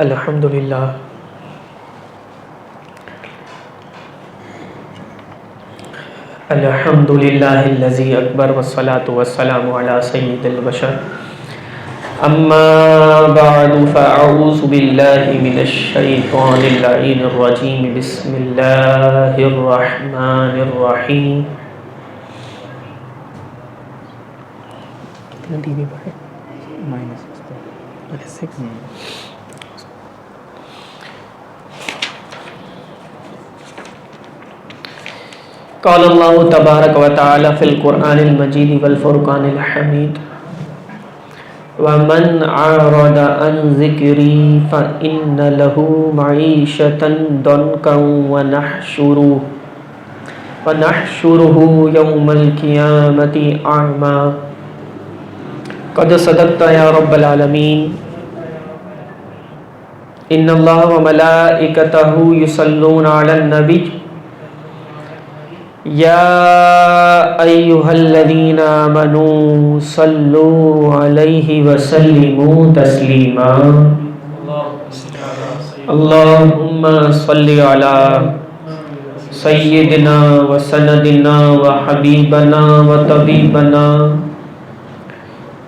الحمد للہ الحمد للہ الذی اکبر والصلاة والسلام علی سید البشر اما بعد فاعوذ باللہ من الشیطان اللعین الرجیم بسم اللہ الرحمن الرحیم. قال اللہ تبارک و تعالی فی القرآن المجید والفرقان الحمید ومن اعرض عن ذکری فإن له معیشة ضنکا ونحشره یوم القیامة اعما. قد صدقت یا رب العالمین. ان اللہ وملائکتہ یصلون علی النبی یا ایہا الذین آمنوا صلوا علیہ وسلموا تسلیما. اللہم صلی علی سیدنا وسندنا وحبیبنا وطبیبنا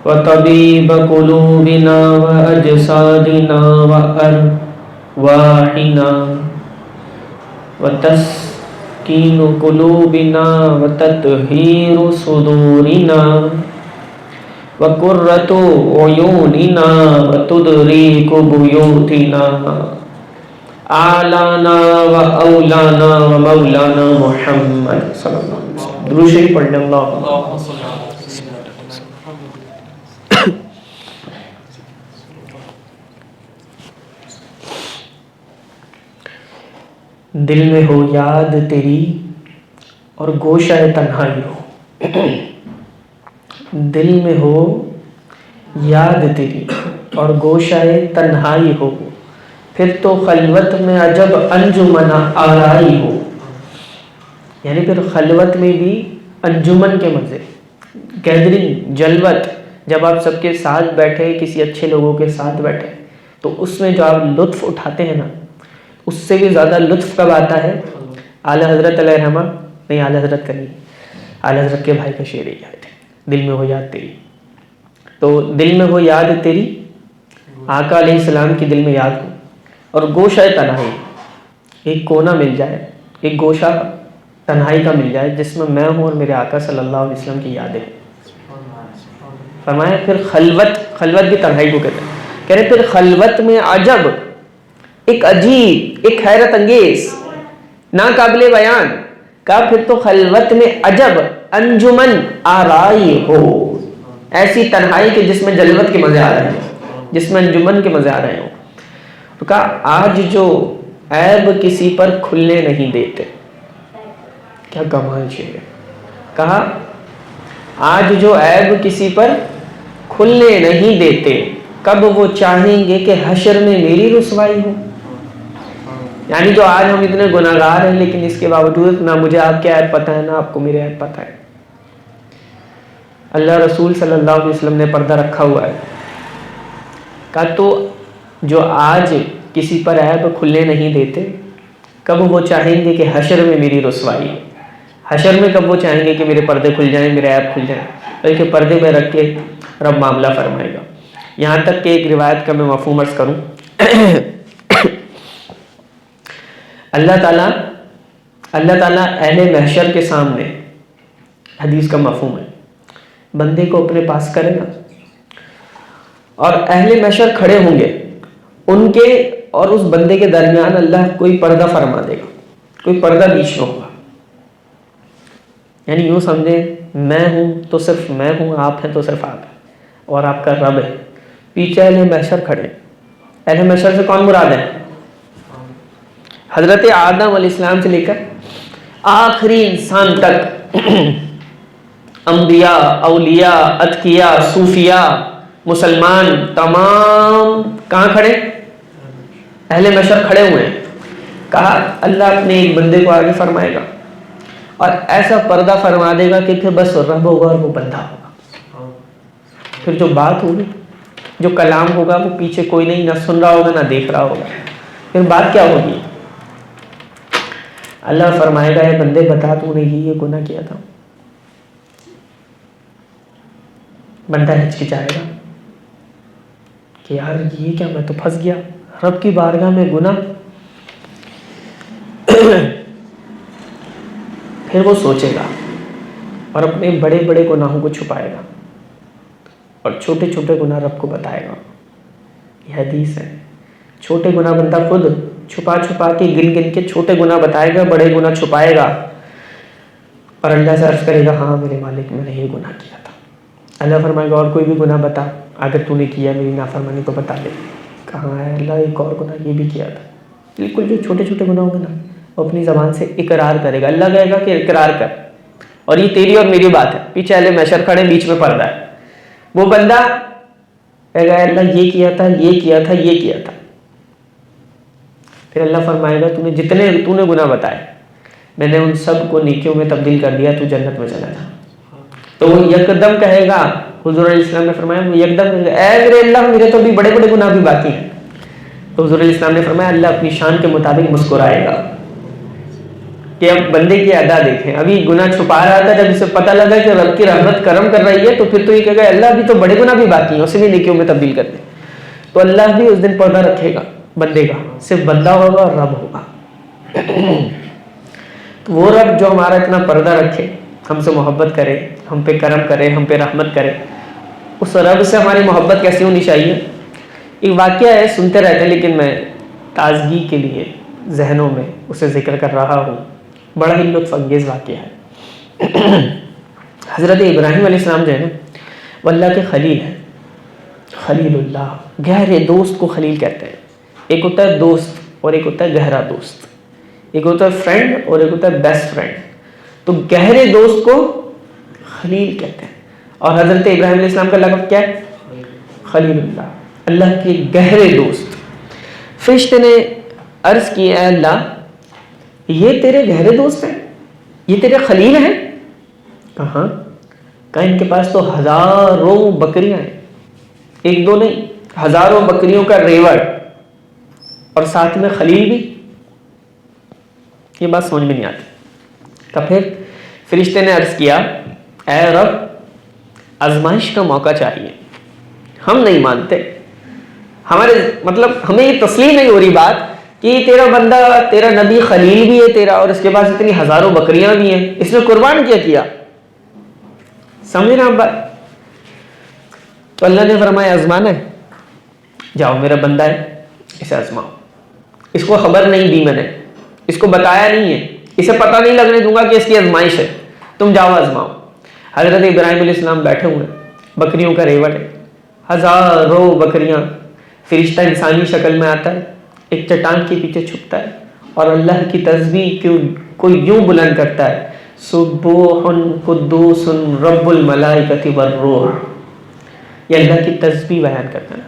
وطبیب قلوبنا واجسادنا وارواحنا وتسکین قلوبنا وتطہیر صدورنا وقرۃ عیوننا وتدریک بیوتنا اعلانا واولانا ومولانا محمد صلی اللہ علیہ وسلم. درود شریف پڑھ لیں. اللہم دل میں ہو یاد تیری اور گوشہ تنہائی ہو. دل میں ہو یاد تیری اور گوشہ تنہائی ہو، پھر تو خلوت میں عجب انجمن آرائی ہو. یعنی پھر خلوت میں بھی انجمن کے مزے، گیدرنگ، جلوت، جب آپ سب کے ساتھ بیٹھے، کسی اچھے لوگوں کے ساتھ بیٹھے، تو اس میں جو آپ لطف اٹھاتے ہیں نا، اس سے بھی زیادہ لطف کب آتا ہے؟ اعلیٰ حضرت علیہ رحمہ نہیں، اعلیٰ حضرت کا نہیں، اعلیٰ حضرت کے بھائی کا شعر یہ ہے، دل میں ہو یاد تیری. تو دل میں ہو یاد تیری، آقا علیہ السلام کی دل میں یاد ہو، اور گوشہ تنہائی، ایک کونا مل جائے، ایک گوشہ تنہائی کا مل جائے جس میں ہوں اور میرے آقا صلی اللہ علیہ وسلم کی یادیں. فرمایا پھر خلوت کی تنہائی کو کہتے ہیں. کہہ رہے پھر خلوت میں عجب، ایک عجیب، ایک حیرت انگیز، ناقابل بیان، کہا پھر تو خلوت میں عجب انجمن آرائی ہو، ایسی تنہائی کہ جس میں جلوت کے مزے آ رہے ہیں، جس میں انجمن کے مزے آ رہے ہوں. تو کہا آج جو عیب کسی پر کھلنے نہیں دیتے. کیا کمال شعر ہے. کہا آج جو عیب کسی پر کھلنے نہیں دیتے، کب وہ چاہیں گے کہ حشر میں میری رسوائی ہو. یعنی جو آج ہم اتنے گناہگار ہیں، لیکن اس کے باوجود نہ مجھے آپ کے عیب پتہ ہے، نہ آپ کو میرے عیب پتہ ہے. اللہ رسول صلی اللہ علیہ وسلم نے پردہ رکھا ہوا ہے. کہا تو جو آج کسی پر عیب کھلنے نہیں دیتے، کب وہ چاہیں گے کہ حشر میں میری رسوائی ہو. حشر میں کب وہ چاہیں گے کہ میرے پردے کھل جائیں، میرے عیب کھل جائیں، بلکہ پردے میں رکھ کے رب معاملہ فرمائے گا. یہاں تک کہ ایک روایت کا میں مفہوم عرض کروں. اللہ تعالیٰ اہل محشر کے سامنے، حدیث کا مفہوم ہے، بندے کو اپنے پاس کرے گا اور اہل محشر کھڑے ہوں گے، ان کے اور اس بندے کے درمیان اللہ کوئی پردہ فرما دے گا، کوئی پردہ بیچ میں ہوگا. یعنی یوں سمجھیں میں ہوں تو صرف میں ہوں، آپ ہیں تو صرف آپ ہیں، اور آپ کا رب ہے. پیچھے اہل محشر کھڑے. اہل محشر سے کون مراد ہے؟ حضرت آدم علیہ السلام سے لے کر آخری انسان تک، انبیاء، اولیاء، اتقیاء، صوفیاء، مسلمان، تمام کہاں کھڑے؟ اہل محشر کھڑے ہوئے ہیں. کہا اللہ اپنے ایک بندے کو آگے فرمائے گا اور ایسا پردہ فرما دے گا کہ پھر بس رب ہوگا اور وہ بندہ ہوگا. پھر جو بات ہوگی جو کلام ہوگا وہ پیچھے کوئی نہیں، نہ سن رہا ہوگا نہ دیکھ رہا ہوگا، پھر بات کیا ہوگی؟ اللہ فرمائے گا اے بندے بتا تو نے یہ گناہ کیا تھا. بندہ ہچکچائے گا کہ یار یہ کیا، میں تو پھنس گیا رب کی بارگاہ میں گناہ. پھر وہ سوچے گا اور اپنے بڑے بڑے گناہوں کو چھپائے گا اور چھوٹے چھوٹے گناہ رب کو بتائے گا. یہ حدیث ہے. چھوٹے گناہ بندہ خود چھپا چھپا کے گن گن کے چھوٹے گناہ بتائے گا، بڑے گناہ چھپائے گا اور اللہ سے عرض کرے گا ہاں میرے مالک میں نے یہ گناہ کیا تھا. اللہ فرمائے گا اور کوئی بھی گناہ بتا، اگر تو نے کیا میری نافرمانی تو بتا دے. کہاں ہے اللہ، ایک اور گناہ یہ بھی کیا تھا. بالکل جو چھوٹے چھوٹے گناہ ہوں گے نا وہ اپنی زبان سے اقرار کرے گا. اللہ کہے گا کہ اقرار کر، اور یہ تیری اور میری بات ہے، پیچھے اہل محشر کھڑے بیچ میں پردہ ہے. وہ بندہ کہے گا اللہ یہ کیا تھا یہ کیا تھا یہ کیا تھا. پھر اللہ فرمائے گا تو نے گناہ بتائے میں نے ان سب کو نیکیوں میں تبدیل کر دیا، تو جنت میں چلا جا. تو وہ یکدم کہے گا، حضور علیہ السلام نے فرمایا وہ یکدم کہے گا اے میرے اللہ میرے تو بھی بڑے بڑے گناہ بھی باقی ہیں. تو حضور علیہ السلام نے فرمایا اللہ اپنی شان کے مطابق مسکرائے گا کہ اب بندے کی ادا دیکھیں. ابھی گناہ چھپا رہا تھا، جب اسے پتہ لگا کہ رب کی رحمت کرم کر رہی ہے تو پھر تو یہ کہے گا اللہ ابھی تو بڑے گناہ بھی باقی ہیں، اسے بھی نیکیوں میں تبدیل کر دیں. تو اللہ بھی اس دن پردہ رکھے گا بندے کا، صرف بندہ ہوگا اور رب ہوگا. تو وہ رب جو ہمارا اتنا پردہ رکھے، ہم سے محبت کرے، ہم پہ کرم کرے، ہم پہ رحمت کرے، اس رب سے ہماری محبت کیسی ہونی چاہیے؟ ایک واقعہ ہے، سنتے رہتے ہیں لیکن میں تازگی کے لیے ذہنوں میں اسے ذکر کر رہا ہوں. بڑا ہی لطف انگیز واقعہ ہے. حضرت ابراہیم علیہ السلام جو ہے نا وہ اللہ کے خلیل ہیں. خلیل اللہ، گہرے دوست کو خلیل کہتے ہیں. ایک ہوتا ہے دوست اور ایک ہوتا ہے گہرا دوست. ایک ہوتا ہے فرینڈ اور ایک ہوتا ہے بیسٹ فرینڈ. تو گہرے دوست کو خلیل کہتے ہیں. اور حضرت ابراہیم علیہ السلام کا لقب کیا ہے؟ خلیل اللہ، اللہ کے گہرے دوست. فرشتے نے عرض کی اے اللہ یہ تیرے گہرے دوست ہیں، یہ تیرے خلیل ہیں؟ کہاں؟ کہا ان کے پاس تو ہزاروں بکریاں ہیں، ایک دو نہیں، ہزاروں بکریوں کا ریوڑ اور ساتھ میں خلیل بھی. یہ بات سمجھ میں نہیں آتی. تو پھر فرشتے نے عرض کیا اے رب آزمائش کا موقع چاہیے، ہم نہیں مانتے، ہمارے مطلب ہمیں یہ تسلیم نہیں ہو رہی بات کہ تیرا بندہ تیرا نبی خلیل بھی ہے تیرا اور اس کے پاس اتنی ہزاروں بکریاں بھی ہیں، اس نے قربان کیا سمجھے نا آپ بات. تو اللہ نے فرمایا آزمانا ہے، جاؤ میرا بندہ ہے اسے آزماؤ. اس کو خبر نہیں دی میں نے، اس کو بتایا نہیں ہے، اسے پتہ نہیں لگنے دوں گا کہ اس کی آزمائش ہے، تم جاؤ آزماؤ. حضرت ابراہیم علیہ السلام بیٹھے ہوئے، بکریوں کا ریوڑ ہے، ہزاروں بکریاں. فرشتہ انسانی شکل میں آتا ہے، ایک چٹان کے پیچھے چھپتا ہے اور اللہ کی تسبیح کو یوں بلند کرتا ہے سبوح قدوس رب الملائکۃ والروح. یہ اللہ کی تسبیح بیان کرتا ہے.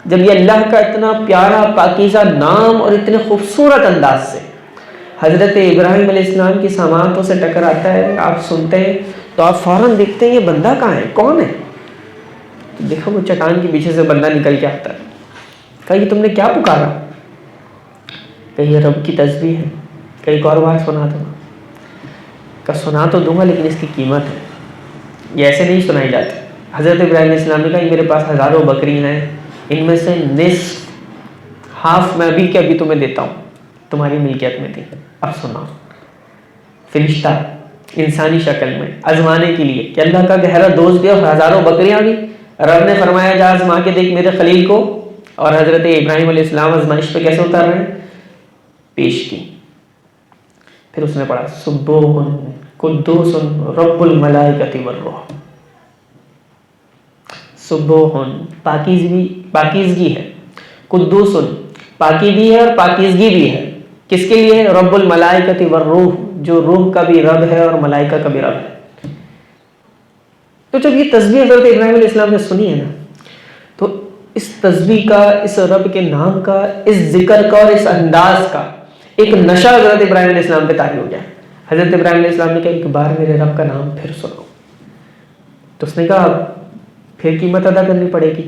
جب یہ اللہ کا اتنا پیارا پاکیزہ نام اور اتنے خوبصورت انداز سے حضرت ابراہیم علیہ السلام کی سماعتوں سے ٹکراتا ہے، آپ سنتے ہیں تو آپ فوراً دیکھتے ہیں یہ بندہ کہاں ہے، کون ہے؟ دیکھو وہ چٹان کے پیچھے سے بندہ نکل کے آتا ہے. کہا یہ تم نے کیا پکارا؟ کہ یہ رب کی تسبیح ہے. کہ ایک اور بات سنا دوں گا؟ کہ سنا تو دوں گا لیکن اس کی قیمت ہے، یہ ایسے نہیں سنائی جاتی. حضرت ابراہیم علیہ السلام نے کہا میرے پاس ہزاروں بکری ہیں، ان میں سے نصف ہاف میں ابھی کے ابھی تمہیں دیتا ہوں، تمہاری ملکیت میں تھی، اب سنا. فرشتہ انسانی شکل میں آزمانے کے لیے کہ اللہ کا گہرا دوست بھی اور ہزاروں بکریاں بھی. رب نے فرمایا جا آزما کے دیکھ میرے خلیل کو. اور حضرت ابراہیم علیہ السلام آزمائش پہ کیسے اتر رہے ہیں؟ پیش کی. پھر اس نے پڑھا سبوح قدوس رب الملائکۃ والروح. سبوح پاکیزگی ہے، قدوس پاکی بھی ہے اور پاکیزگی بھی ہے. کس کے لیے؟ رب الملائکۃ والروح، جو روح کا بھی رب ہے اور ملائکہ کا بھی رب ہے. تو جب یہ تسبیح حضرت ابراہیم علیہ السلام نے سنی ہے نا تو اس تسبیح کا، اس رب کے نام کا، اس ذکر کا اور اس انداز کا ایک نشہ حضرت ابراہیم علیہ السلام پہ طاری ہو گیا. حضرت ابراہیم علیہ السلام نے کہا ایک بار میرے رب کا نام پھر سنو. تو اس نے کہا پھر قیمت ادا کرنی پڑے گی.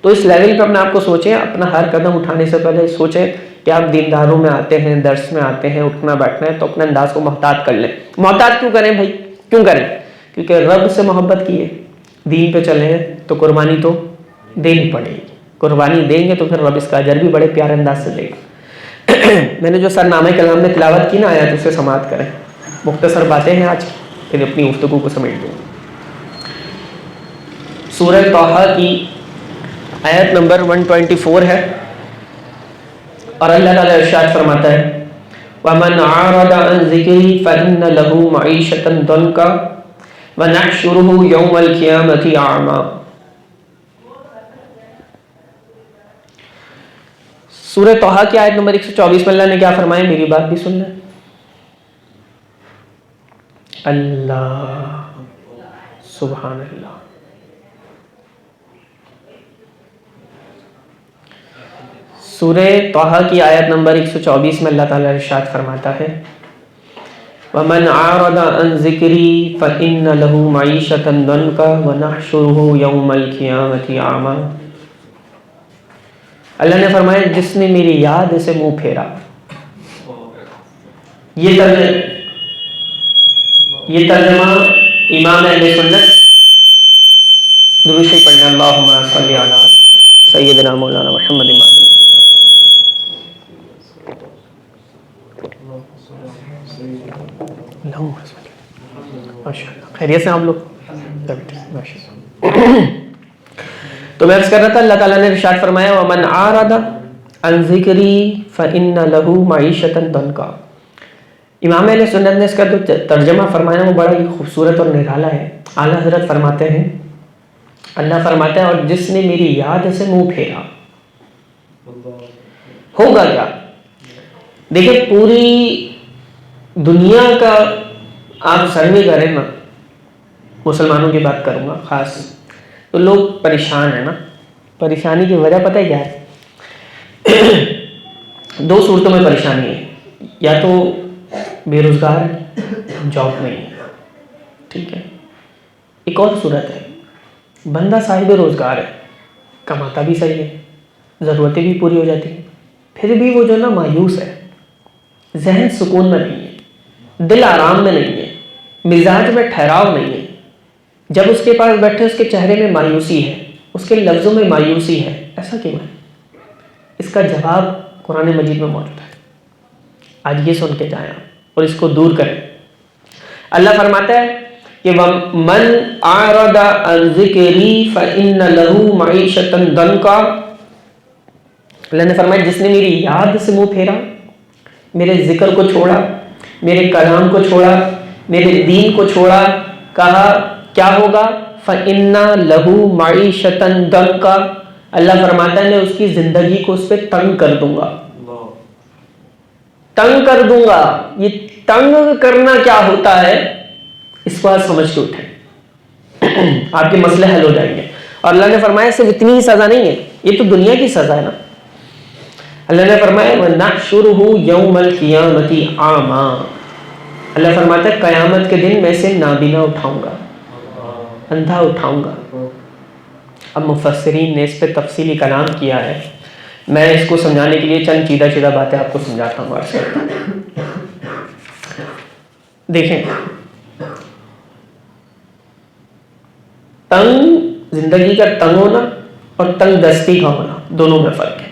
تو اس لیول پہ اپنے آپ کو سوچیں، اپنا ہر قدم اٹھانے سے پہلے سوچیں کہ آپ دینداروں میں آتے ہیں، درس میں آتے ہیں، اٹھنا بیٹھنا ہے تو اپنے انداز کو محتاط کر لیں۔ محتاط کیوں کریں بھائی؟ کیوں کریں؟ کیونکہ رب سے محبت کی ہے، دین پہ چلے ہیں تو قربانی تو دینی پڑے گی، قربانی دیں گے تو پھر رب اس کا اجر بھی بڑے پیارے انداز سے دے گا۔ میں نے جو سرنامہ کلام میں تلاوت کی نا آیات، اس سے سماعت کریں، مختصر باتیں ہیں آج، پھر اپنی گفتگو کو سمیٹ دوں۔ سورہ طٰہٰ کی آیت نمبر 124 ہے، اور اللہ تعالیٰ ارشاد فرماتا ہے وَمَنْ أَعْرَضَ عَنْ ذِكْرِي فَإِنَّ لَهُ مَعِيشَةً ضَنْكًا وَنَحْشُرُهُ يَوْمَ الْقِيَامَةِ أَعْمَىٰ۔ سورہ طٰہٰ کی آیت نمبر 124 میں اللہ نے کیا فرمایا؟ میری بات بھی سن لیں۔ اللہ سبحان اللہ۔ سورہ طٰہٰ کی آیت نمبر 124 میں اللہ تعالیٰ ارشاد فرماتا ہے وَمَنْ أَعْرَضَ عَنْ ذِكْرِي فَإِنَّ لَهُ مَعِيشَةً ضَنْكًا وَنَحْشُرُهُ يَوْمَ الْقِيَامَةِ أَعْمَىٰ۔ اللہ نے فرمایا جس نے میری یاد سے منہ پھیرا، یہ ترجمہ امام اہل سنت درود شریف پڑھنا، اللہم صلی علی سیدنا مولانا محمد خیریت سے آپ لوگ؟ تو میں عرض کر رہا تھا اللہ تعالیٰ نے ارشاد فرمایا وَمَنْ أَعْرَضَ عَنْ ذِكْرِي فَإِنَّ لَهُ مَعِيشَةً ضَنْكًا۔ امام اہل سنت نے اس کا جو ترجمہ فرمایا وہ بڑا ہی خوبصورت اور نرالا ہے۔ اعلیٰ حضرت فرماتے ہیں، اللہ فرماتا ہے اور جس نے میری یاد سے منہ پھیرا، ہوگا کیا؟ دیکھیں پوری دنیا کا آپ سروے کریں نا، مسلمانوں کی بات کروں گا خاص، تو لوگ پریشان ہیں نا۔ پریشانی کی وجہ پتہ ہے کیا ہے؟ دو صورتوں میں پریشانی ہے، یا تو بے روزگار ہے، جاب نہیں ہے، ٹھیک ہے۔ ایک اور صورت ہے بندہ صاحب روزگار ہے، کماتا بھی صحیح ہے، ضرورتیں بھی پوری ہو جاتی ہیں، پھر بھی وہ جو نا مایوس ہے، ذہن سکون میں نہیں ہے، دل آرام میں نہیں ہے، مزاج میں ٹھہراؤ نہیں ہے۔ جب اس کے پاس بیٹھے اس کے چہرے میں مایوسی ہے، اس کے لفظوں میں مایوسی ہے، ایسا کیوں ہے؟ اس کا جواب قرآن مجید میں موجود ہے، آج یہ سن کے جائیں آپ اور اس کو دور کریں۔ اللہ فرماتا ہے کہ وَمَنْ أَعْرَضَ عَنْ ذِكْرِي فَإِنَّ لَهُ مَعِيشَةً ضَنْكًا۔ اللہ نے فرمایا جس نے میری یاد سے منہ پھیرا، میرے ذکر کو چھوڑا، میرے کلام کو چھوڑا، میرے دین کو چھوڑا، کہا کیا ہوگا؟ فَإِنَّ لَهُ مَعِيشَةً ضَنْكًا۔ اللہ فرماتا ہے میں اس کی زندگی کو اس پہ تنگ کر دوں گا، تنگ کر دوں گا۔ یہ تنگ کرنا کیا ہوتا ہے اس کو آج سمجھ کے اٹھیں، آپ کے مسئلے حل ہو جائیں گے۔ اور اللہ نے فرمایا صرف اتنی ہی سزا نہیں ہے، یہ تو دنیا کی سزا ہے نا۔ اللہ نے فرمایا وَنَحْشُرُهُ يَوْمَ الْقِيَامَةِ أَعْمَىٰ۔ اللہ فرماتا ہے قیامت کے دن میں سے نابینا اٹھاؤں گا، اندھا اٹھاؤں گا۔ اب مفسرین نے اس پہ تفصیلی کلام کیا ہے، میں اس کو سمجھانے کے لیے چند چیدہ باتیں آپ کو سمجھاتا ہوں۔ دیکھیں تنگ زندگی کا تنگ ہونا اور تنگ دستی کا ہونا دونوں میں فرق ہے۔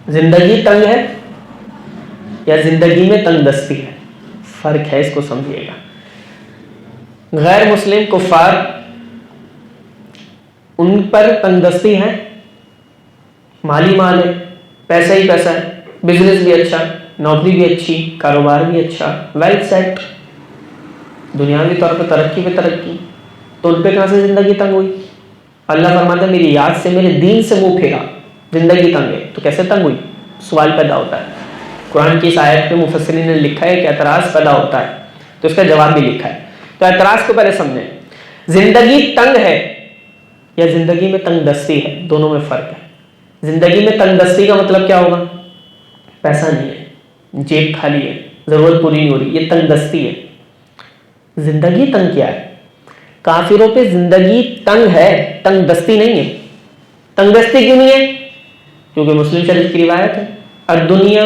زندگی تنگ ہے یا زندگی میں تنگ دستی ہے، فرق ہے، اس کو سمجھیے گا۔ غیر مسلم کفار ان پر تنگ دستی ہے، مالی مال ہے، پیسہ ہی پیسہ ہے، بزنس بھی اچھا، نوکری بھی اچھی، کاروبار بھی اچھا، ویل سیٹ، دنیاوی طور پر ترقی پہ ترقی، تو ان پہ کہاں سے زندگی تنگ ہوئی؟ اللہ فرماتا ہے میری یاد سے، میرے دین سے منہ پھیرا، زندگی تنگ ہے۔ تو کیسے تنگ ہوئی؟ سوال پیدا ہوتا ہے۔ قرآن کی اس آیت پہ مفسرین نے لکھا ہے کہ اعتراض پیدا ہوتا ہے، تو اس کا جواب بھی لکھا ہے۔ تو اعتراض کو پہلے سمجھیں، زندگی تنگ ہے یا زندگی میں تنگ دستی ہے، دونوں میں فرق ہے۔ زندگی میں تنگ دستی کا مطلب کیا ہوگا؟ پیسہ نہیں ہے، جیب خالی ہے، ضرورت پوری نہیں ہو رہی، یہ تنگ دستی ہے۔ زندگی تنگ کیا ہے؟ کافروں پہ زندگی تنگ ہے، تنگ دستی نہیں ہے۔ تنگ دستی کیوں نہیں ہے؟ کیونکہ مسلم شریف کی روایت ہے الدنیا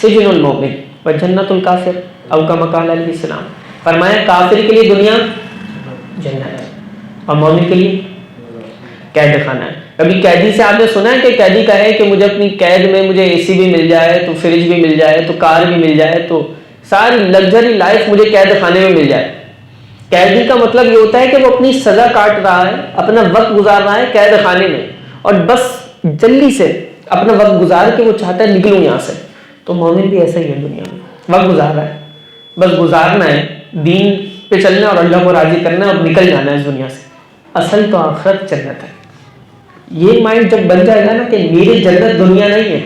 سجن المومن و جنت الکافر او کما قال علیہ السلام، فرمایا کافر کے لیے دنیا جنت ہے اور مومن کے لیے قید خانہ ہے۔ کبھی قیدی سے آپ نے سنا ہے کہ قیدی کہے کہ مجھے اپنی قید میں مجھے اے سی بھی مل جائے تو فریج بھی مل جائے تو کار بھی مل جائے تو ساری لگژری لائف مجھے قید خانے میں مل جائے؟ قیدی کا مطلب یہ ہوتا ہے کہ وہ اپنی سزا کاٹ رہا ہے، اپنا وقت گزار رہا ہے قید خانے میں، اور بس جلدی سے اپنا وقت گزار کے وہ چاہتا ہے نکلوں یہاں سے۔ تو مومن بھی ایسا ہی ہے، دنیا میں وقت گزار رہا ہے، بس گزارنا ہے، دین پہ چلنا اور اللہ کو راضی کرنا اور نکل جانا ہے اس دنیا سے۔ اصل تو آخرت جنت ہے۔ یہ مائنڈ جب بن جائے گا نا کہ میری جنت دنیا نہیں ہے،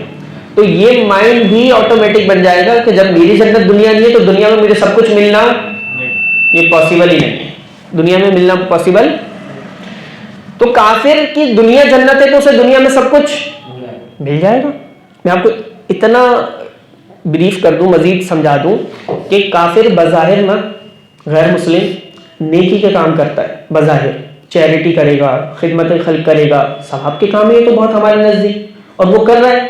تو یہ مائنڈ بھی آٹومیٹک بن جائے گا کہ جب میری جنت دنیا نہیں ہے تو دنیا میں مجھے سب کچھ ملنا یہ پاسبل ہی نہیں ہے، دنیا میں ملنا پاسبل۔ تو کافر کی دنیا جنت ہے تو اسے دنیا میں سب کچھ مل جائے گا۔ میں آپ کو اتنا بریف کر دوں، مزید سمجھا دوں کہ کافر بظاہر نا غیر مسلم نیکی کے کام کرتا ہے، بظاہر چیریٹی کرے گا، خدمت خلق کرے گا، ثواب کے کام ہے یہ تو بہت ہمارے نزدیک، اور وہ کر رہا ہے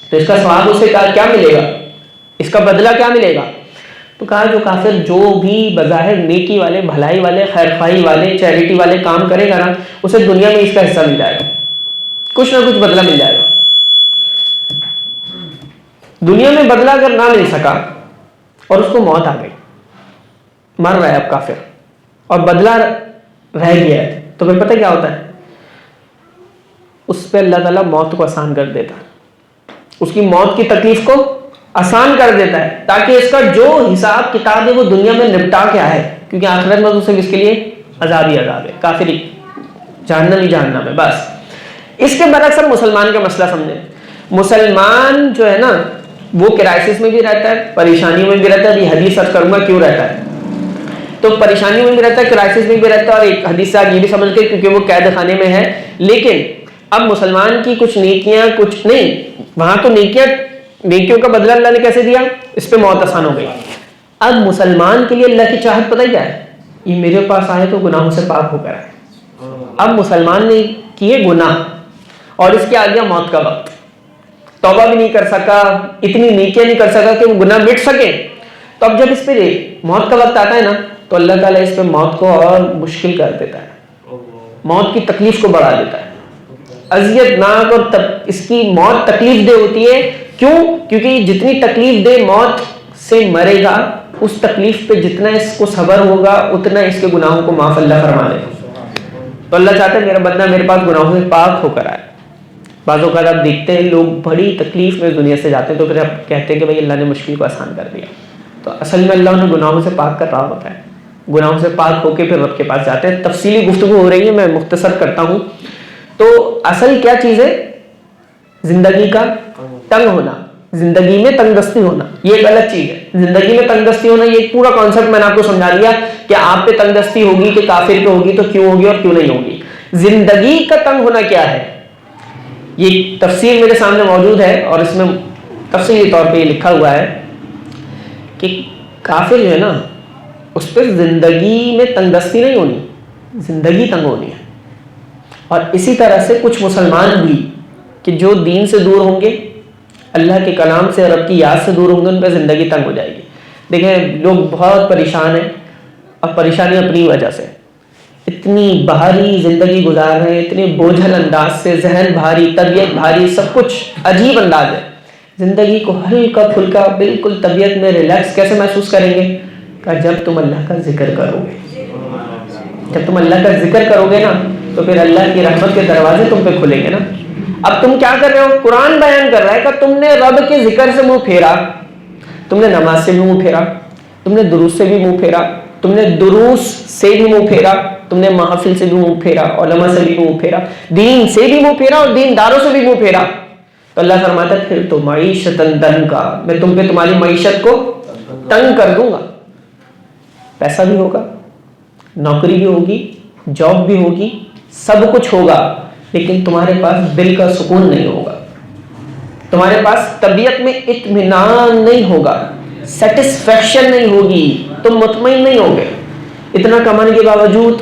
تو اس کا ثواب اسے کیا ملے گا، اس کا بدلہ کیا ملے گا؟ تو کہا جو کافر جو بھی بظاہر نیکی والے، بھلائی والے، خیر خواہی والے، چیریٹی والے کام کرے گا نا، اسے دنیا میں اس کا حصہ مل جائے گا، کچھ نہ کچھ بدلہ مل جائے گا۔ دنیا میں بدلہ اگر نہ مل سکا اور اس کو موت آ گئی، مر رہا ہے اب کافر اور بدلہ رہ گیا ہے، تو پھر پتہ کیا ہوتا ہے؟ اس پہ اللہ تعالیٰ موت کو آسان کر دیتا ہے، اس کی موت کی تکلیف کو آسان کر دیتا ہے تاکہ اس کا جو حساب کتاب ہے وہ دنیا میں نپٹا کے آئے، کیونکہ آخرت میں تو صرف اس کے لیے عذاب ہی عذاب ہے، کافری جہنم ہی جہنم ہے بس۔ اس کے برعکس ہم مسلمان کا مسئلہ سمجھیں۔ مسلمان جو ہے نا وہ کرائسس میں بھی رہتا ہے، پریشانیوں میں بھی رہتا ہے۔ یہ حدیث سچ کروں گا کیوں رہتا ہے، تو پریشانیوں میں بھی رہتا ہے، کرائسس میں بھی رہتا ہے، اور ایک حدیث سے آپ یہ بھی سمجھ گئے کیونکہ وہ قید خانے میں ہے۔ لیکن اب مسلمان کی کچھ نیکیاں کچھ نہیں، وہاں تو نیکیوں کا بدلہ اللہ نے کیسے دیا، اس پہ موت آسان ہو گئی۔ اب مسلمان کے لیے اللہ کی چاہت پتہ کیا ہے؟ یہ میرے پاس آئے تو گناہوں سے پاک ہو کر آئے۔ اب مسلمان نے کیے گناہ اور اس کے آ گیا موت کا وقت، توبہ بھی نہیں کر سکا، اتنی نیکیاں نہیں کر سکا کہ وہ گناہ مٹ سکے، تو اب جب اس پہ موت کا وقت آتا ہے نا تو اللہ تعالیٰ اس پہ موت کو اور مشکل کر دیتا ہے، موت کی تکلیف کو بڑھا دیتا ہے، اذیت ناک، اور اس کی موت تکلیف دہ ہوتی ہے۔ کیوں؟ کیونکہ جتنی تکلیف دہ موت سے مرے گا اس تکلیف پہ جتنا اس کو صبر ہوگا اتنا اس کے گناہوں کو معاف اللہ فرما دے گا۔ تو اللہ چاہتا ہے میرا بندہ میرے پاس گناہوں سے پاک ہو کر آئے۔ بعض اوقات آپ دیکھتے ہیں لوگ بڑی تکلیف میں دنیا سے جاتے ہیں تو پھر آپ کہتے ہیں کہ بھائی اللہ نے مشکل کو آسان کر دیا، تو اصل میں اللہ انہیں گناہوں سے پاک کر رہا ہوتا ہے، گناہوں سے پاک ہو کے پھر رب کے پاس جاتے ہیں۔ تفصیلی گفتگو ہو رہی ہے، میں مختصر کرتا ہوں۔ تو اصل کیا چیز ہے؟ زندگی کا تنگ ہونا، زندگی میں تنگ دستی ہونا، یہ ایک الگ چیز ہے۔ زندگی میں تنگ دستی ہونا یہ پورا کانسیپٹ میں نے آپ کو سمجھا دیا کہ آپ پہ تنگ دستی ہوگی کہ کافر پہ ہوگی تو کیوں ہوگی اور کیوں نہیں ہوگی۔ زندگی کا تنگ ہونا کیا ہے، یہ تفسیر میرے سامنے موجود ہے اور اس میں تفصیلی طور پہ یہ لکھا ہوا ہے کہ کافر جو ہے نا اس پہ زندگی میں تنگ دستی نہیں ہونی، زندگی تنگ ہونی ہے۔ اور اسی طرح سے کچھ مسلمان بھی کہ جو دین سے دور ہوں گے، اللہ کے کلام سے، رب کی یاد سے دور ہوں گے، ان پہ زندگی تنگ ہو جائے گی۔ دیکھیں لوگ بہت پریشان ہیں، اب پریشانی اپنی وجہ سے، اتنی بھاری زندگی گزار رہے ہیں، اتنے بوجھل انداز سے، ذہن بھاری، طبیعت بھاری، سب کچھ عجیب انداز ہے۔ زندگی کو ہلکا پھلکا بالکل طبیعت میں ریلیکس کیسے محسوس کریں گے؟ کہ جب تم اللہ کا ذکر کرو گے، جب تم اللہ کا ذکر کرو گے نا تو پھر اللہ کی رحمت کے دروازے تم پہ کھلیں گے نا۔ اب تم کیا کر رہے ہو؟ قرآن بیان کر رہا ہے کہ تم نے رب کے ذکر سے منہ پھیرا، تم نے نماز سے بھی منہ پھیرا، تم نے دروس سے بھی منہ پھیرا، تم نے دروس سے بھی منہ پھیرا، تم نے محفل سے بھی منہ پھیرا، علماء سے بھی منہ پھیرا، دین سے بھی منہ پھیرا اور دینداروں سے بھی منہ پھیرا، تو اللہ فرماتا ہے پھر تو معیشت تنگ کا، میں تم پہ تمہاری معیشت کو تنگ کر دوں گا۔ پیسہ بھی ہوگا، نوکری بھی ہوگی، جاب بھی ہوگی، سب کچھ ہوگا، لیکن تمہارے پاس دل کا سکون نہیں ہوگا، تمہارے پاس طبیعت میں اطمینان نہیں ہوگا، سیٹسفیکشن نہیں ہوگی، تم مطمئن نہیں ہوگے۔ اتنا کمانے کے باوجود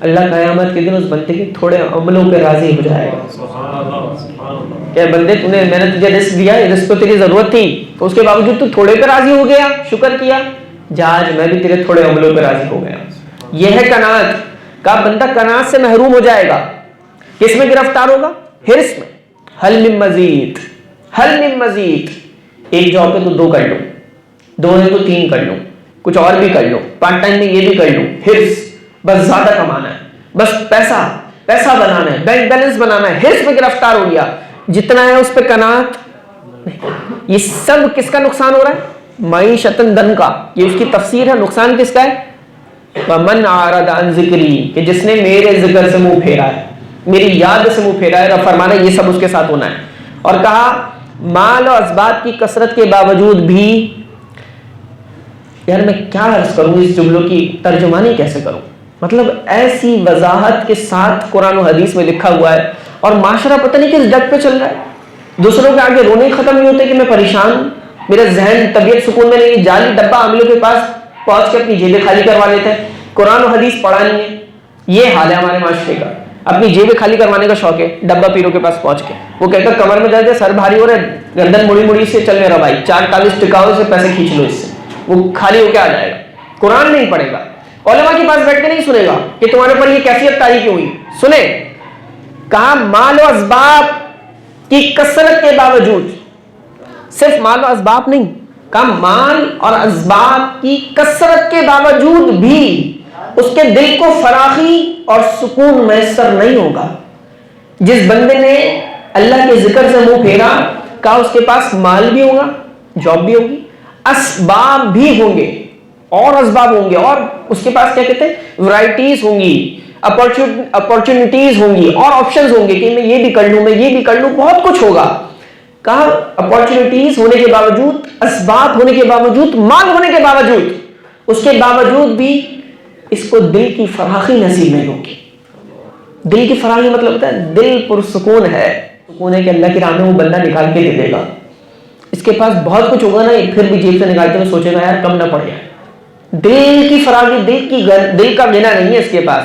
اللہ قیامت کے دن اس بندے کے تھوڑے عملوں پہ راضی ہو جائے گا کہ بندے میں نے تجھے رزق دیا، رزق کو تیری ضرورت تھی تو اس کے باوجود تو تھوڑے پہ راضی ہو گیا، شکر کیا، جا آج میں بھی تیرے تھوڑے عملوں پہ راضی ہو گیا. یہ ہے قناعت کا. بندہ قناعت سے محروم ہو جائے گا. کس میں گرفتار ہوگا؟ حرص میں. حل من مزید، حل من مزید. ایک جاب پہ تو 2 کر لوں، 2 ہے تو 3 کر لوں، کچھ اور بھی کر لوں، پارٹ ٹائم میں یہ بھی کر لوں. حرص، بس زیادہ کمانا ہے، بس پیسہ بنانا ہے، بینک بیلنس بنانا ہے. حرص میں گرفتار ہو گیا. جتنا ہے اس پہ قناعت. یہ سب کس کا نقصان ہو رہا ہے؟ معیشت دن کا. یہ اس کی تفسیر ہے. نقصان کس کا ہے؟ وَمَنْ أَعْرَضَ عَنْ ذِكْرِي، کہ جس نے میرے ذکر سے منہ پھیرا ہے، میری یاد سے منہ پھیرا ہے. رب فرمانا یہ سب اس کے ساتھ ہونا ہے. اور کہا مال و اسباب کی کثرت کے باوجود بھی، یار میں کیا عرض کروں، اس جملوں کی ترجمانی کیسے کروں. مطلب ایسی وضاحت کے ساتھ قرآن و حدیث میں لکھا ہوا ہے، اور معاشرہ پتہ نہیں کس ڈگ پہ چل رہا ہے. دوسروں کے آگے رونے ختم نہیں ہوتے کہ میں پریشان ہوں، میرا ذہن طبیعت سکون میں نہیں. جعلی ڈبہ عاملوں کے پاس پہنچ کے اپنی جیبیں خالی کروا لیتے ہیں. قرآن و حدیث پڑھا نہیں ہے. یہ حال ہے ہمارے معاشرے کا. اپنی جیبیں خالی کروانے کا شوق ہے. ڈبہ پیروں کے پاس پہنچ کے وہ کہتا ہے کمر میں درد ہے، سر بھاری ہو رہا ہے، گردن مڑی سے چل میرا بھائی 4 ٹکاؤ سے پیسے کھینچ لو اس سے. وہ خالی ہو کے آ جائے گا. قرآن نہیں پڑھے گا، علماء کے پاس بیٹھ کے نہیں سنے گا کہ تمہارے اوپر یہ کیفیت طاری کیوں ہوئی. سنے کہا مال و اسباب کی کثرت کے باوجود، صرف مال و اسباب نہیں، کہا مال اور اسباب کی کثرت کے باوجود بھی اس کے دل کو فراخی اور سکون میسر نہیں ہوگا. جس بندے نے اللہ کے ذکر سے منہ پھیرا، کہا اس کے پاس مال بھی ہوگا، جاب بھی ہوگی، اسباب بھی ہوں گے، اور اسباب ہوں گے، اور اس کے پاس کیا کہتے ہیں ورائٹیز ہوں گی، اپورچونٹیز ہوں گی، اور آپشنز ہوں گے کہ میں یہ بھی کر لوں، میں یہ بھی کر لوں، بہت کچھ ہوگا. کہا اپورچونٹیز ہونے کے باوجود، اسباب ہونے کے باوجود، مال ہونے کے باوجود، اس کے باوجود بھی اس کو دل کی فراخی نصیب نہیں ہوگی. دل کی فراخی مطلب ہوتا ہے دل پرسکون ہے. سکون ہے کہ اللہ کی راہ میں وہ بندہ نکال کے دے دے گا. اس کے پاس بہت کچھ ہوگا نا، پھر بھی جیب سے نکالتے ہوئے سوچے گا یار کم نہ پڑ جائے. دل کی فراخی، دل کا غنا نہیں ہے اس کے پاس.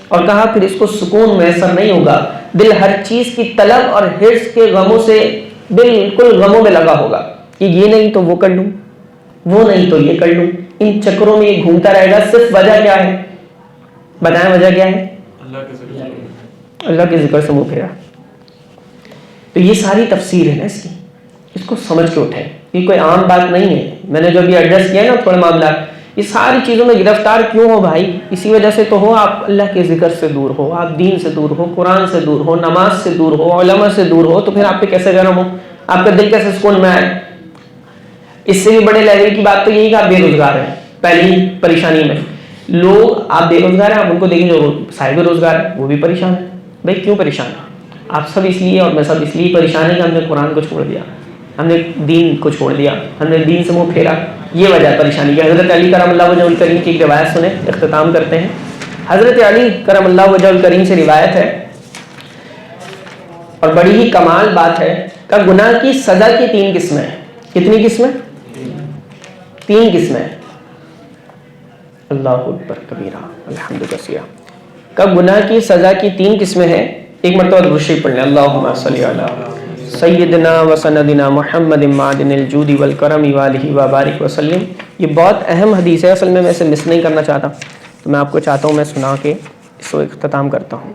اور کہا پھر اس کو سکون میسر نہیں ہوگا. دل ہر چیز کی طلب اور حرص کے غموں سے بالکل غموں میں لگا ہوگا کہ یہ نہیں تو وہ کر لوں، وہ نہیں تو یہ کر لوں. ان چکروں میں یہ گھومتا رہے گا. صرف وجہ کیا ہے؟ بتائیں وجہ کیا ہے؟ اللہ کے ذکر سے منہ پھیرا. تو یہ ساری تفسیر ہے نا اس کی. اس کو سمجھ کے اٹھے. یہ کوئی عام بات نہیں ہے. میں نے جو بھی ایڈریس کیا ہے نا تھوڑے معاملات، یہ ساری چیزوں میں گرفتار کیوں ہو بھائی؟ اسی وجہ سے تو ہو آپ اللہ کے ذکر سے دور ہو، آپ دین سے دور ہو، قرآن سے دور ہو، نماز سے دور ہو، علماء سے دور ہو. تو پھر آپ پہ کیسے گرم ہو؟ آپ کا دل کیسے سکون میں آئے؟ اس سے بھی بڑے لیول کی بات تو یہی کہ آپ بے روزگار ہیں. پہلی پریشانی میں لوگ، آپ بے روزگار ہیں، آپ ان کو دیکھیں جو صاحب روزگار ہے وہ بھی پریشان ہے. بھائی کیوں پریشان ہے؟ آپ سب اس لیے اور میں سب اس لیے پریشان ہے کہ ہم نے قرآن کو چھوڑ دیا، ہم نے دین کو چھوڑ دیا، ہم نے دین سے منہ پھیرا. یہ وجہ پریشانی کی. حضرت علی کرم اللہ وجہ الکریم کی ایک روایت سنیں، اختتام کرتے ہیں. حضرت علی کرم اللہ وجہ الکریم سے روایت ہے اور بڑی ہی کمال بات ہے کہ گناہ کی سزا کی 3 قسمیں ہیں. کتنی قسمیں؟ 3 قسمیں. اللہ اکبر کبیرہ الحمد کثیرہ. کہ گناہ کی سزا کی 3 قسمیں ہیں. ایک مرتبہ درود شریف پڑھ لیں. اللہم صلی علی سیدنا و سندنا محمد معدن الجود والکرم والہ وبارک وسلم. یہ بہت اہم حدیث ہے. اصل میں اسے مس نہیں کرنا چاہتا، تو میں آپ کو چاہتا ہوں میں سنا کے اس کو اختتام کرتا ہوں.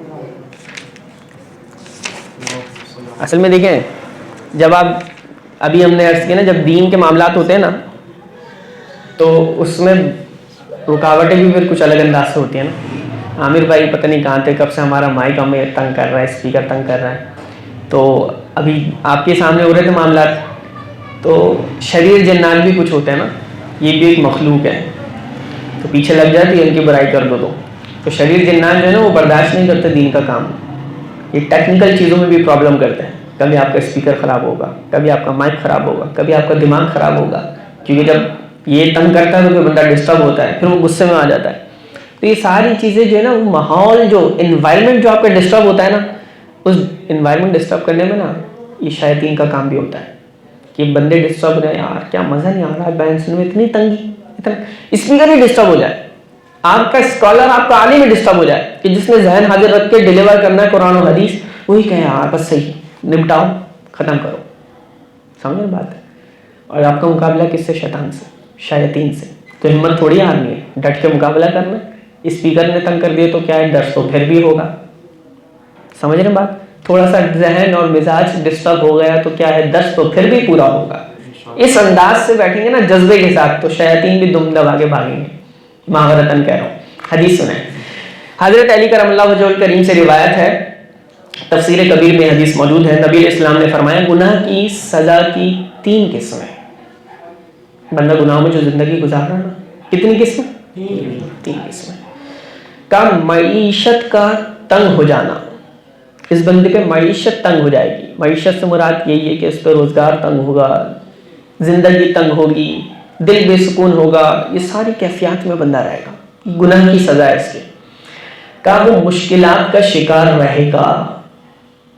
اصل میں دیکھیں، جب آپ ابھی ہم نے عرض کیا نا، جب دین کے معاملات ہوتے ہیں نا تو اس میں رکاوٹیں بھی پھر کچھ الگ انداز سے ہوتی ہیں نا. عامر بھائی پتہ نہیں کہاں تھے، کب سے ہمارا مائک ہمیں تنگ کر رہا ہے، اسپیکر تنگ کر رہا ہے. تو ابھی آپ کے سامنے ہو رہے تھے معاملات. تو شریر جنات بھی کچھ ہوتے ہیں نا، یہ بھی ایک مخلوق ہے، تو پیچھے لگ جاتی ہے ان کی برائی کر دو. تو شریر جنات جو ہے نا وہ برداشت نہیں کرتے دین کا کام. یہ ٹیکنیکل چیزوں میں بھی پرابلم کرتے ہیں. کبھی آپ کا اسپیکر خراب ہوگا، کبھی آپ کا مائک خراب ہوگا، کبھی آپ کا دماغ خراب ہوگا. کیونکہ جب یہ تنگ کرتا ہے تو کوئی بندہ ڈسٹرب ہوتا ہے، پھر وہ غصے میں آ جاتا ہے. تو یہ ساری چیزیں جو ہے نا، وہ ماحول، جو انوائرمنٹ جو آپ کا ڈسٹرب ہوتا ہے نا، اس انوائرمنٹ ڈسٹرب کرنے میں نا یہ شیاطین کا کام بھی ہوتا ہے کہ بندے ڈسٹرب رہے، یار کیا مزہ نہیں آ رہا ہے بہن سننے میں، اتنی تنگی، اتنا اسپیکر ہی ڈسٹرب ہو جائے. آپ کا اسکالر، آپ کا عالم ڈسٹرب ہو جائے کہ جس نے ذہن حاضر رکھ کے ڈیلیور کرنا ہے قرآن و حدیث، وہی کہے ہاں بس صحیح، نپٹاؤ، ختم کرو. سمجھ بات ہے. اور آپ کا مقابلہ کس سے؟ شیطان سے، شیاطین سے. تو ہمت تھوڑی ہارنی ہے، ڈٹ کے مقابلہ کرنا. اسپیکر نے تنگ کر دیے تو کیا ہے، درس تو پھر بھی ہوگا. سمجھ رہے بات؟ تھوڑا سا ذہن اور مزاج ڈسٹرب ہو گیا تو کیا ہے، درس تو پھر بھی پورا ہوگا. اس انداز سے بیٹھیں گے نا جذبے کے ساتھ تو شیاطین بھی دم دبا کے بھاگیں گے. معذرتاً کہہ رہا ہوں. حدیث سنیں. حضرت علی کرم اللہ وجہہ الکریم سے روایت ہے، تفسیر کبیر میں حدیث موجود ہے. نبی علیہ السلام نے فرمایا گناہ کی سزا کی 3 قسمیں. بندہ گناہوں میں جو زندگی گزار رہا نا، کتنی قسمیں؟ 3 قسمیں. کا معیشت کا تنگ ہو جانا، اس بندے پہ معیشت تنگ ہو جائے گی. معیشت سے مراد یہی ہے کہ اس پہ روزگار تنگ ہوگا، زندگی تنگ ہوگی، دل بے سکون ہوگا، یہ ساری کیفیات میں بندہ رہے گا. گناہ کی سزا ہے اس کے. کا وہ مشکلات کا شکار رہے گا،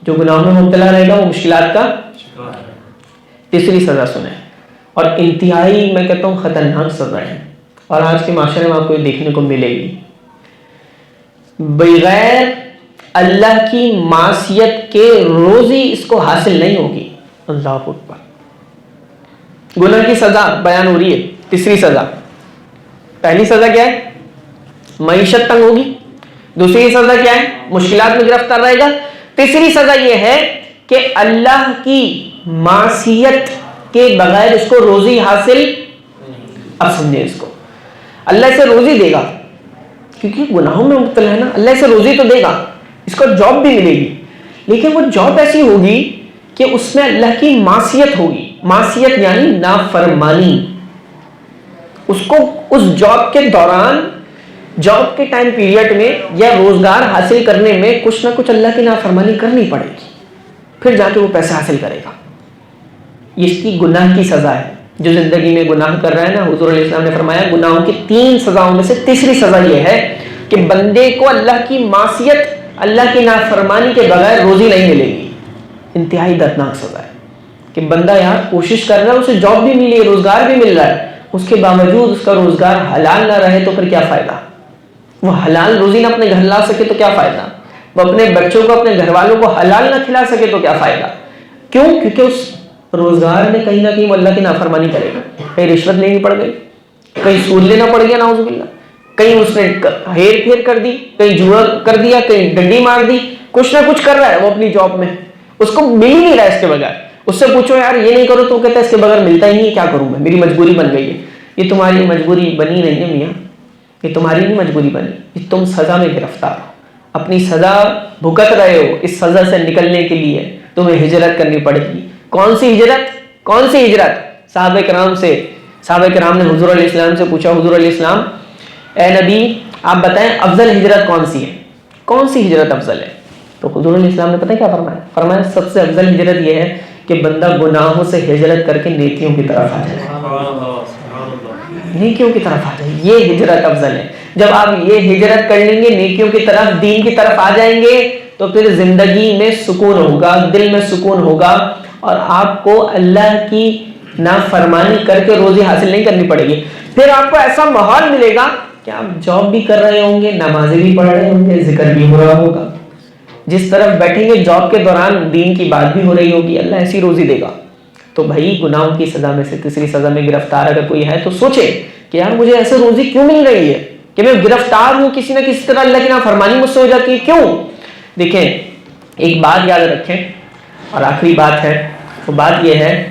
جو گناہوں میں مبتلا رہے گا وہ مشکلات کا. تیسری سزا سنیں، اور انتہائی میں کہتا ہوں خطرناک سزا ہے، اور آج کے معاشرے میں آپ کو یہ دیکھنے کو ملے گی. بغیر اللہ کی معصیت کے روزی اس کو حاصل نہیں ہوگی. اللہ اکبر. گناہ کی سزا بیان ہو رہی ہے. تیسری سزا، پہلی سزا کیا ہے؟ معیشت تنگ ہوگی. دوسری سزا کیا ہے؟ مشکلات میں گرفتار رہے گا. تیسری سزا یہ ہے کہ اللہ کی معصیت کے بغیر اس کو روزی حاصل. اب سمجھیں اس کو، اللہ سے روزی دے گا کیونکہ گناہوں میں مبتلا ہے نا، اللہ سے روزی تو دے گا، اس کو جاب بھی ملے گی، لیکن وہ جاب ایسی ہوگی کہ اس میں اللہ کی معصیت ہوگی. معصیت یعنی نافرمانی. اس کو اس جاب کے دوران، جاب کے ٹائم پیریڈ میں یا روزگار حاصل کرنے میں کچھ نہ کچھ اللہ کی نافرمانی کرنی پڑے گی، پھر جا کے وہ پیسے حاصل کرے گا. یہ اس کی گناہ کی سزا ہے. جو زندگی میں گناہ کر رہا ہے نا، حضور علیہ السلام نے فرمایا گناہوں کی 3 سزاؤں میں سے تیسری سزا یہ ہے کہ بندے کو اللہ کی معصیت، اللہ کی نافرمانی کے بغیر روزی نہیں ملے گی. انتہائی دردناک سزا ہے کہ بندہ یار کوشش کر رہا ہے، اسے جاب بھی ملی ہے، روزگار بھی مل رہا ہے، اس کے باوجود اس کا روزگار حلال نہ رہے تو پھر کیا فائدہ؟ وہ حلال روزی نہ اپنے گھر لا سکے تو کیا فائدہ؟ وہ اپنے بچوں کو، اپنے گھر والوں کو حلال نہ کھلا سکے تو کیا فائدہ؟ کیوں؟ کیونکہ اس روزگار میں کہیں نہ کہیں وہ اللہ کی نافرمانی کرے گا. کہیں رشوت لینی پڑ گئی، کہیں سود لینا پڑ گیا نعوذ باللہ، کہیں اس نے ہیر پھیر کر دی، کہیں جوا کر دیا، کہیں ڈنڈی مار دی. کچھ نہ کچھ کر رہا ہے وہ اپنی جاب میں، اس کو مل ہی نہیں رہا اس کے بغیر. اس سے پوچھو یار یہ نہیں کرو تو کہتا ہے اس کے بغیر ملتا ہی نہیں، کیا کروں میں، میری مجبوری بن گئی ہے. یہ تمہاری مجبوری بنی نہیں ہے میاں، یہ تمہاری نہیں مجبوری بنی، یہ تم سزا میں گرفتار ہو، اپنی سزا بھگت رہے ہو. اس سزا سے نکلنے کے لیے تمہیں ہجرت کرنی پڑے گی. کون سی ہجرت؟ کون سی ہجرت؟ صحابہ کرام سے، صحابہ کرام نے حضور علیہ السلام سے پوچھا، حضور علیہ السلام اے نبی آپ بتائیں افضل ہجرت کون سی ہے، کون سی ہجرت افضل ہے؟ تو حضور علیہ السلام نے پتہ کیا فرمایا؟ فرمایا سب سے افضل ہجرت یہ ہے کہ بندہ گناہوں سے ہجرت کر کے نیکیوں کی طرف آ جائے. نیکیوں کی طرف آ جائے، یہ ہجرت افضل ہے. جب آپ یہ ہجرت کر لیں گے، نیکیوں کی طرف، دین کی طرف آ جائیں گے تو پھر زندگی میں سکون ہوگا، دل میں سکون ہوگا، اور آپ کو اللہ کی نافرمانی کر کے روزی حاصل نہیں کرنی پڑے گی. پھر آپ کو ایسا ماحول ملے گا کہ آپ جاب بھی کر رہے ہوں گے، نمازیں بھی پڑھ رہے ہوں گے، ذکر بھی ہو رہا ہوگا، جس طرف بیٹھیں گے جاب کے دوران دین کی بات بھی ہو رہی ہوگی، اللہ ایسی روزی دے گا. تو بھائی گناہوں کی سزا میں سے تیسری سزا میں گرفتار اگر کوئی ہے تو سوچے کہ یار مجھے ایسے روزی کیوں مل رہی ہے کہ میں گرفتار ہوں، کسی نہ کسی طرح اللہ کی نافرمانی مجھ سے ہو جاتی ہے، کیوں؟ دیکھیں ایک بات یاد رکھیں، اور آخری بات ہے، وہ بات یہ ہے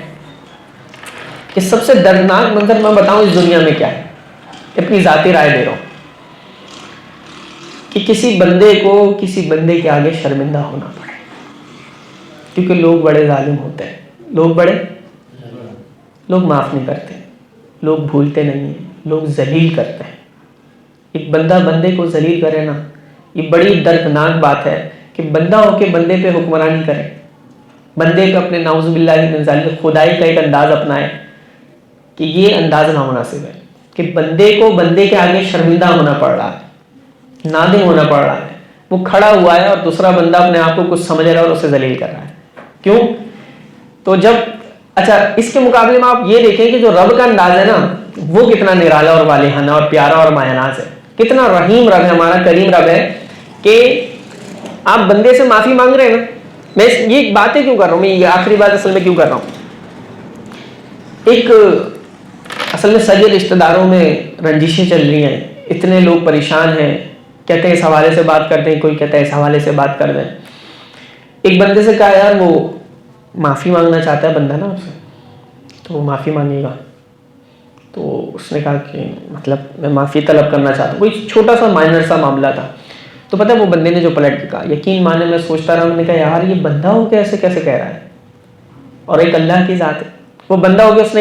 کہ سب سے دردناک منظر میں بتاؤں اس دنیا میں کیا ہے، اپنی ذاتی رائے دے رہا ہوں، کہ کسی بندے کو کسی بندے کے آگے شرمندہ ہونا پڑے، کیونکہ لوگ بڑے ظالم ہوتے ہیں، لوگ معاف نہیں کرتے، لوگ بھولتے نہیں ہیں، لوگ ذلیل کرتے ہیں. ایک بندہ بندے کو ذلیل کرے نا، یہ بڑی دردناک بات ہے کہ بندہ ہو کے بندے پہ حکمرانی کرے، بندے کا اپنے نعوذ باللہ من ذالک خدائی کا ایک انداز اپنائے کہ یہ انداز نامناسب ہے کہ بندے کو بندے کے آگے شرمندہ ہونا پڑ رہا ہے، نادم ہونا پڑ رہا ہے. وہ کھڑا ہوا ہے اور دوسرا بندہ اپنے آپ کو کچھ سمجھ رہا ہے اور اسے ذلیل کر رہا ہے. کیوں؟ تو جب اچھا اس کے مقابلے میں آپ یہ دیکھیں کہ جو رب کا انداز ہے نا وہ کتنا نرالا اور والہانہ اور پیارا اور مایہ ناز ہے. کتنا رحیم رب ہے ہمارا، کریم رب ہے کہ آپ بندے سے معافی مانگ رہے ہیں نا. میں یہ باتیں کیوں کر رہا ہوں، میں یہ آخری بات اصل میں کیوں کر رہا ہوں. ایک اصل میں سگے رشتہ داروں میں رنجشیں چل رہی ہیں، اتنے لوگ پریشان ہیں، کہتے ہیں اس حوالے سے بات کر دیں، کوئی کہتا ہے اس حوالے سے بات کر دیں. ایک بندے سے کہا یار وہ معافی مانگنا چاہتا ہے بندہ نا آپ سے، تو وہ معافی مانگے گا. تو اس نے کہا کہ مطلب میں معافی طلب کرنا چاہتا ہوں، کوئی چھوٹا سا مائنر سا معاملہ تھا. تو پتہ ہے وہ بندے نے جو پلٹ کے کہا، یقین مانے میں سوچتا رہا، میں نے کہا یار یہ بندہ ہو کے ایسے کیسے کہہ رہا ہے، اور ایک اللہ کی ذات ہے. وہ بندہ ہو کے اس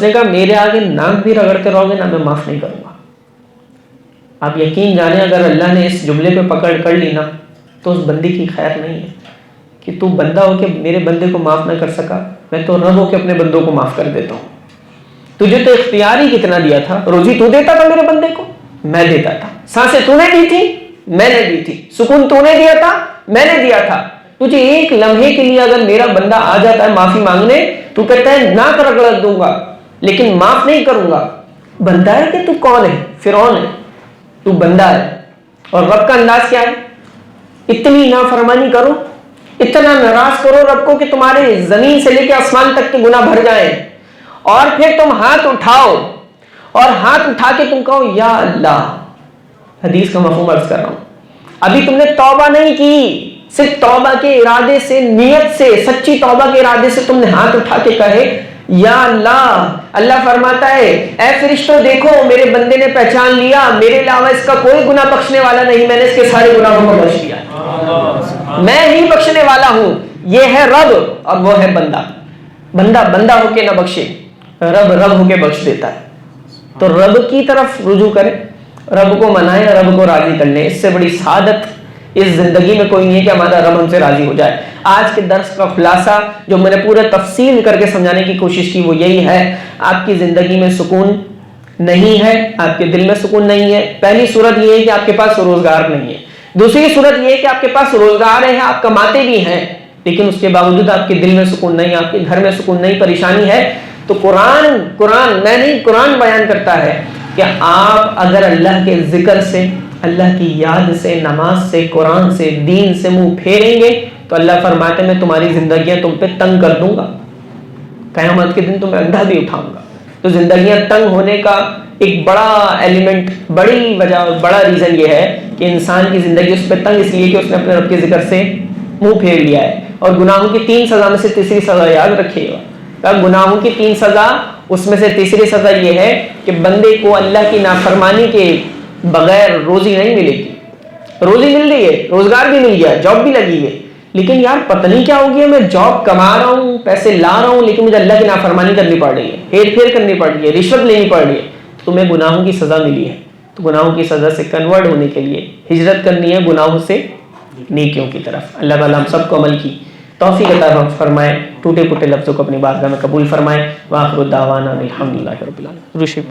نے کہا میرے آگے ناک بھی رگڑتے رہو گے نا میں معاف نہیں کروں گا. آپ یقین جانیں اگر اللہ نے اس جملے پہ پکڑ کر لی نا تو اس بندے کی خیر نہیں ہے کہ تو بندہ ہو کے میرے بندے کو معاف نہ کر سکا، میں تو رب ہو کے اپنے بندوں کو معاف کر دیتا ہوں. تجھے تو اختیار ہی کتنا دیا تھا، روزی تو دیتا تھا میرے بندے کو، میں دیتا تھا. سانسیں تو نے دی تھی، میں نے دی تھی. سکون تو نے دیا تھا، میں نے دیا تھا. تجھے ایک لمحے کے لیے اگر میرا بندہ آ جاتا ہے معافی مانگنے، تو کہتا ہے ناک رگڑ دوں گا لیکن معاف نہیں کروں گا. بندہ ہے کہ تو کون ہے؟ فرعون ہے. تو بندہ ہے. اور رب کا انداز کیا ہے؟ اتنی نافرمانی کرو، اتنا ناراض کرو رب کو کہ تمہارے زمین سے لے کے آسمان تک کے گناہ بھر جائیں، اور پھر تم ہاتھ اٹھاؤ اور ہاتھ اٹھا کے تم کہو یا اللہ. حدیث کا مفہوم عرض کر رہا ہوں، ابھی تم نے توبہ نہیں کی، صرف توبہ کے ارادے سے، نیت سے، سچی توبہ کے ارادے سے تم نے ہاتھ اٹھا کے کہے یا اللہ. اللہ فرماتا ہے اے فرشتوں دیکھو میرے بندے نے پہچان لیا میرے علاوہ اس کا کوئی گناہ بخشنے والا نہیں، میں نے اس کے سارے گناہوں کو بخش دیا، میں ہی بخشنے والا ہوں. یہ ہے رب اور وہ ہے بندہ. بندہ بندہ ہو کے نہ بخشے، رب رب ہو کے بخش دیتا ہے. تو رب کی طرف رجوع کریں، رب کو منائیں، رب کو راضی کر لیں. اس سے بڑی سعادت اس زندگی میں کوئی نہیں ہے کہ ہمارا رب ہم سے راضی ہو جائے. آج کے درس کا خلاصہ جو میں نے پورے تفصیل کر کے سمجھانے کی کوشش کی وہ یہی ہے، آپ کی زندگی میں سکون نہیں ہے، آپ کے دل میں سکون نہیں ہے. پہلی صورت یہ ہے کہ آپ کے پاس روزگار نہیں ہے. دوسری صورت یہ ہے کہ آپ کے پاس روزگار ہے، آپ کماتے بھی ہیں، لیکن اس کے باوجود آپ کے دل میں سکون نہیں، آپ کے گھر میں سکون نہیں، پریشانی ہے. تو قرآن بیان کرتا ہے کہ آپ اگر اللہ کے ذکر سے، اللہ کی یاد سے، نماز سے، قرآن سے، دین سے منہ پھیریں گے تو اللہ فرماتے ہیں میں تمہاری زندگیاں تم پہ تنگ کر دوں گا، قیامت کے دن تمہیں اندھا بھی اٹھاؤں گا. تو زندگیاں تنگ ہونے کا ایک بڑا ایلیمنٹ، بڑی وجہ، بڑا ریزن یہ ہے کہ انسان کی زندگی اس پہ تنگ اس لیے کہ اس نے اپنے رب کے ذکر سے منہ پھیر لیا ہے. اور گناہوں کی 3 سزا میں سے تیسری سزا یاد رکھیے گا. گناہوں کی 3 سزا، اس میں سے تیسری سزا یہ ہے کہ بندے کو اللہ کی نافرمانی کے بغیر روزی نہیں ملے گی. روزی مل رہی ہے، روزگار بھی مل گیا، جاب بھی لگی ہے، لیکن یار پتہ نہیں کیا ہو گیا، میں جاب کما رہا ہوں، پیسے لا رہا ہوں، لیکن مجھے اللہ کی نافرمانی کرنی پڑ رہی ہے، ہیر پھیر کرنی پڑ رہی ہے، رشوت لینی پڑ رہی ہے. تمہیں گناہوں کی سزا ملی ہے. تو گناہوں کی سزا سے کنورٹ ہونے کے لیے ہجرت کرنی ہے گناہوں سے نیکیوں کی طرف. اللہ تعالیٰ ہم سب کو عمل کی توفیق عطا فرمائے، ٹوٹے پھوٹے لفظوں کو اپنی بارگاہ میں قبول فرمائے. وآخر دعوانا الحمدللہ رب العالمین.